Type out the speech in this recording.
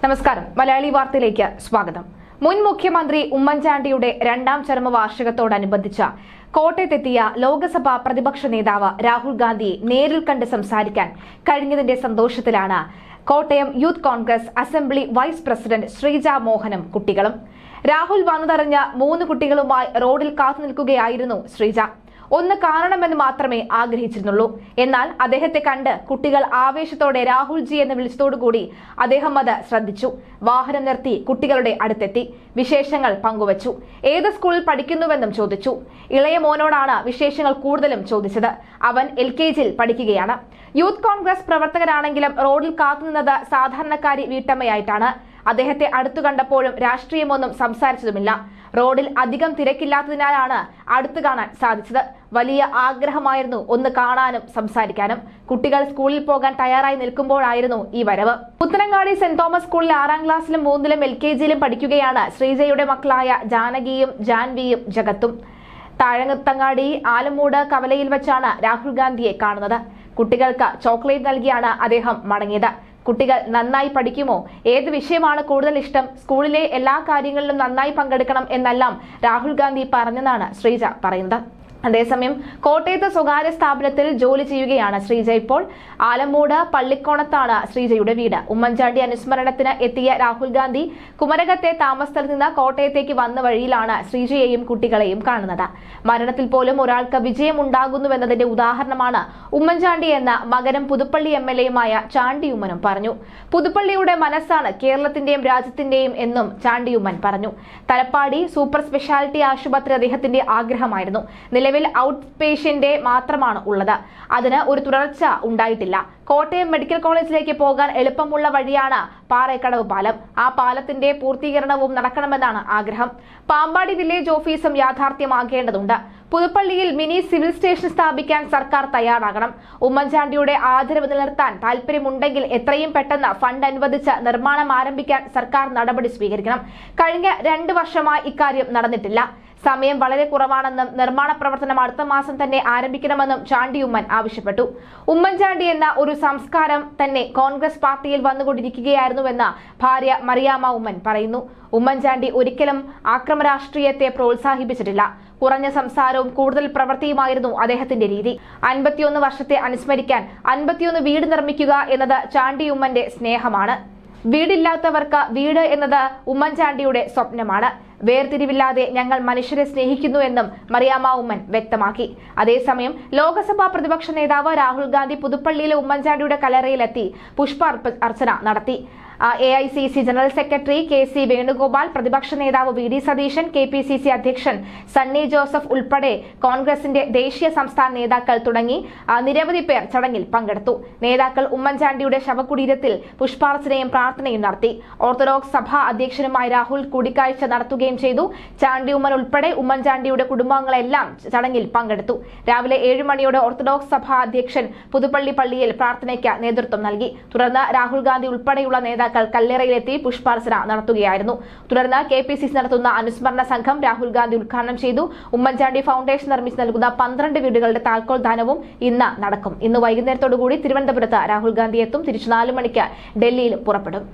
നമസ്കാരം. മലയാളി വാർത്തയിലേക്ക് സ്വാഗതം. മുൻ മുഖ്യമന്ത്രി ഉമ്മൻചാണ്ടിയുടെ രണ്ടാം ചരമവാർഷികത്തോടനുബന്ധിച്ച് കോട്ടയത്തെത്തിയ ലോക്സഭാ പ്രതിപക്ഷ നേതാവ് രാഹുൽ ഗാന്ധിയെ നേരിൽ കണ്ട് സംസാരിക്കാൻ കഴിഞ്ഞതിന്റെ സന്തോഷത്തിലാണ് Kottayam youth Congress assembly vice president Sreeja മോഹനും കുട്ടികളും. രാഹുൽ വന്നതറിഞ്ഞ 3 കുട്ടികളുമായി റോഡിൽ കാത്തുനിൽക്കുകയായിരുന്നു ശ്രീജ. ഒന്ന് കാണണമെന്ന് മാത്രമേ ആഗ്രഹിച്ചിരുന്നുള്ളൂ. എന്നാൽ അദ്ദേഹത്തെ കണ്ട് കുട്ടികൾ ആവേശത്തോടെ രാഹുൽജി എന്ന് വിളിച്ചതോടുകൂടി അദ്ദേഹം അത് ശ്രദ്ധിച്ചു. വാഹനം നിർത്തി കുട്ടികളുടെ അടുത്തെത്തി വിശേഷങ്ങൾ പങ്കുവച്ചു. ഏത് സ്കൂളിൽ പഠിക്കുന്നുവെന്നും ചോദിച്ചു. ഇളയ മോനോടാണ് വിശേഷങ്ങൾ കൂടുതലും ചോദിച്ചത്. അവൻ LKGയിൽ പഠിക്കുകയാണ്. യൂത്ത് കോൺഗ്രസ് പ്രവർത്തകരാണെങ്കിലും റോഡിൽ കാത്തുനിന്നത് സാധാരണക്കാരി വീട്ടമ്മയായിട്ടാണ്. അദ്ദേഹത്തെ അടുത്തു കണ്ടപ്പോഴും രാഷ്ട്രീയമൊന്നും സംസാരിച്ചതുമില്ല. റോഡിൽ അധികം തിരക്കില്ലാത്തതിനാലാണ് അടുത്തു കാണാൻ സാധിച്ചത്. വലിയ ആഗ്രഹമായിരുന്നു ഒന്ന് കാണാനും സംസാരിക്കാനും. കുട്ടികൾ സ്കൂളിൽ പോകാൻ തയ്യാറായി നിൽക്കുമ്പോഴായിരുന്നു ഈ വരവ്. പുത്തനങ്ങാടി സെന്റ് തോമസ് സ്കൂളിൽ 6ാം ക്ലാസ്സിലും 3ലും LKGയിലും പഠിക്കുകയാണ് ശ്രീജയുടെ മക്കളായ ജാനകിയും ജാൻവിയും ജഗത്തും. താഴങ്ങത്തങ്ങാടി ആലമൂട് കവലയിൽ വെച്ചാണ് രാഹുൽ ഗാന്ധിയെ കാണുന്നത്. കുട്ടികൾക്ക് ചോക്ലേറ്റ് നൽകിയാണ് അദ്ദേഹം മടങ്ങിയത്. കുട്ടികൾ നന്നായി പഠിക്കുമോ? ഏത് വിഷയമാണ് കൂടുതൽ ഇഷ്ടം? സ്കൂളിലെ എല്ലാ കാര്യങ്ങളിലും നന്നായി പങ്കെടുക്കണം എന്നെല്ലാം രാഹുൽ ഗാന്ധി പറഞ്ഞെന്നാണ് ശ്രീജ പറയുന്നത്. അതേസമയം കോട്ടയത്ത് സ്വകാര്യ സ്ഥാപനത്തിൽ ജോലി ചെയ്യുകയാണ് ശ്രീജ. ഇപ്പോൾ ആലമൂട് പള്ളിക്കോണത്താണ് ശ്രീജയുടെ വീട്. ഉമ്മൻചാണ്ടി അനുസ്മരണത്തിന് എത്തിയ രാഹുൽ ഗാന്ധി കുമരകത്തെ താമസത്തിൽ നിന്ന് കോട്ടയത്തേക്ക് വന്ന വഴിയിലാണ് ശ്രീജയെയും കുട്ടികളെയും കാണുന്നത്. മരണത്തിൽ പോലും ഒരാൾക്ക് വിജയമുണ്ടാകുന്നുവെന്നതിന്റെ ഉദാഹരണമാണ് ഉമ്മൻചാണ്ടി എന്ന മകനും പുതുപ്പള്ളി MLAയുമായ ചാണ്ടിയുമ്മനും പറഞ്ഞു. പുതുപ്പള്ളിയുടെ മനസ്സാണ് കേരളത്തിന്റെയും രാജ്യത്തിന്റെയും എന്നും ചാണ്ടിയുമ്മൻ പറഞ്ഞു. തലപ്പാടി സൂപ്പർ സ്പെഷ്യാലിറ്റി ആശുപത്രി അദ്ദേഹത്തിന്റെ ആഗ്രഹമായിരുന്നു. നിലവിൽ ഔട്ട് പേഷ്യന്റ് മാത്രമാണ് ഉള്ളത്. അതിന് ഒരു തുടർച്ച ഉണ്ടായിട്ടില്ല. കോട്ടയം മെഡിക്കൽ കോളേജിലേക്ക് പോകാൻ എളുപ്പമുള്ള വഴിയാണ് പാറേക്കടവ് പാലം. ആ പാലത്തിന്റെ പൂർത്തീകരണവും നടക്കണമെന്നാണ് ആഗ്രഹം. പാമ്പാടി വില്ലേജ് ഓഫീസും യാഥാർത്ഥ്യമാകേണ്ടതുണ്ട്. പുതുപ്പള്ളിയിൽ മിനി സിവിൽ സ്റ്റേഷൻ സ്ഥാപിക്കാൻ സർക്കാർ തയ്യാറാകണം. ഉമ്മൻചാണ്ടിയുടെ ആദരവ് നിലനിർത്താൻ താൽപര്യമുണ്ടെങ്കിൽ എത്രയും പെട്ടെന്ന് ഫണ്ട് അനുവദിച്ച് നിർമ്മാണം ആരംഭിക്കാൻ സർക്കാർ നടപടി സ്വീകരിക്കണം. കഴിഞ്ഞ 2 വർഷമായി ഇക്കാര്യം നടന്നിട്ടില്ല. സമയം വളരെ കുറവാണെന്നും നിർമ്മാണ പ്രവർത്തനം അടുത്ത മാസം തന്നെ ആരംഭിക്കണമെന്നും ചാണ്ടിയുമ്മൻ ആവശ്യപ്പെട്ടു. ഉമ്മൻചാണ്ടി എന്ന ഒരു സംസ്കാരം തന്നെ കോൺഗ്രസ് പാർട്ടിയിൽ വന്നുകൊണ്ടിരിക്കുകയായിരുന്നുവെന്ന് ഭാര്യ മറിയാമ്മ ഉമ്മൻ പറയുന്നു. ഉമ്മൻചാണ്ടി ഒരിക്കലും ആക്രമ രാഷ്ട്രീയത്തെ പ്രോത്സാഹിപ്പിച്ചിട്ടില്ല. കുറഞ്ഞ സംസാരവും കൂടുതൽ പ്രവൃത്തിയുമായിരുന്നു അദ്ദേഹത്തിന്റെ രീതി. 51 വർഷത്തെ അനുസ്മരിക്കാൻ 51 വീട് നിർമ്മിക്കുക എന്നത് ചാണ്ടിയുമ്മന്റെ സ്നേഹമാണ്. വീടില്ലാത്തവർക്ക് വീട് എന്നത് ഉമ്മൻചാണ്ടിയുടെ സ്വപ്നമാണ്. വേർതിരിവില്ലാതെ ഞങ്ങൾ മനുഷ്യരെ സ്നേഹിക്കുന്നു എന്നും മറിയാമ്മ ഉമ്മൻ വ്യക്തമാക്കി. അതേസമയം ലോക്സഭാ പ്രതിപക്ഷ നേതാവ് രാഹുൽ ഗാന്ധി പുതുപ്പള്ളിയിലെ ഉമ്മൻചാണ്ടിയുടെ കല്ലറയിലെത്തി പുഷ്പാർച്ചന നടത്തി. AICC general secretary KC Venugopal, പ്രതിപക്ഷ നേതാവ് VD സതീശൻ, KPCC അധ്യക്ഷൻ സണ്ണി ജോസഫ് ഉൾപ്പെടെ കോൺഗ്രസിന്റെ ദേശീയ സംസ്ഥാന നേതാക്കൾ തുടങ്ങി നിരവധി പേർ ചടങ്ങിൽ പങ്കെടുത്തു. നേതാക്കൾ ഉമ്മൻചാണ്ടിയുടെ ശവകുടീരത്തിൽ പുഷ്പാർച്ചനയും പ്രാർത്ഥനയും നടത്തി. ഓർത്തഡോക്സ് സഭാ അധ്യക്ഷനുമായി രാഹുൽ കൂടിക്കാഴ്ച നടത്തുകയും ചെയ്തു. ചാണ്ടി ഉമ്മൻ ഉൾപ്പെടെ ഉമ്മൻചാണ്ടിയുടെ കുടുംബാംഗങ്ങളെല്ലാം ചടങ്ങിൽ പങ്കെടുത്തു. രാവിലെ 7 മണിയോടെ ഓർത്തഡോക്സ് സഭാ അധ്യക്ഷൻ പുതുപ്പള്ളി പള്ളിയിൽ പ്രാർത്ഥനയ്ക്ക് നേതൃത്വം നൽകി. തുടർന്ന് രാഹുൽ ഗാന്ധി ഉൾപ്പെടെയുള്ള നേതാക്കൾ കല്ലറയിലെത്തി പുഷ്പാർച്ചന നടത്തുകയായിരുന്നു. തുടർന്ന് KPCC നടത്തുന്ന അനുസ്മരണ സംഘം രാഹുൽ ഗാന്ധി ഉദ്ഘാടനം ചെയ്തു. ഉമ്മൻചാണ്ടി ഫൗണ്ടേഷൻ നിർമ്മിച്ച് നൽകുന്ന 12 വീടുകളുടെ താക്കോൽ ദാനവും ഇന്ന് നടക്കും. ഇന്ന് വൈകുന്നേരത്തോടുകൂടി തിരുവനന്തപുരത്ത് രാഹുൽ ഗാന്ധി എത്തും. തിരിച്ചു 4 മണിക്ക് ഡൽഹിയിൽ പുറപ്പെടും.